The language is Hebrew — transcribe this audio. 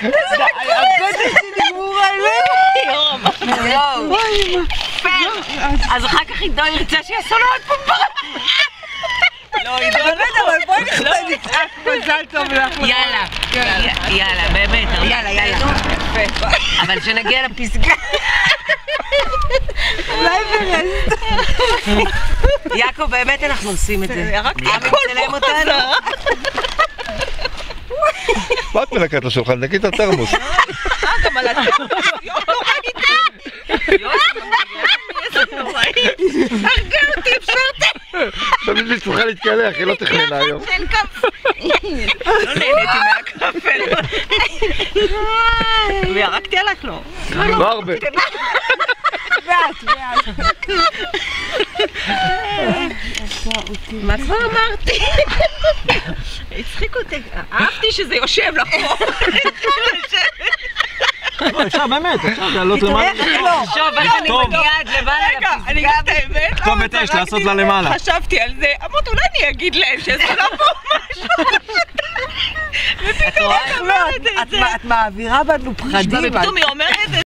הגודל שנגמור עליהם. אז אחר כך עידו ירצה שיעשו לו עוד פעם. לא, עידו, אבל בואי נצעק מזל טוב לך. יאללה, יאללה, באמת. יאללה. אבל שנגיע לפסגה. אולי ברסט. יעקב, באמת אנחנו עושים את זה. הכל פה חזרה. מה את מנקת לשולחן? נקי את התרמוס. גם על התרמוס. לא ראיתי. הרגע אותי, אפשרתי. תמיד היא צריכה להתקלח, היא לא תכננה היום. לא נהניתי מהקפה. וירקתי עליך לו. לא הרבה. ואת. מה כבר אמרתי? הצחיק אותי. אהבתי שזה יושב לך פה. אפשר באמת, אפשר לעלות למעלה. שוב, איך אני מגיעה עד למעלה רגע, אני אגיד את האמת. כתובת אש, לעשות לה למעלה. חשבתי על זה, אמרת אולי אני אגיד להם שזה לא פה משהו. ופתאום את אומרת את זה. את מעבירה בנו פחדים. ופתאום היא אומרת את זה.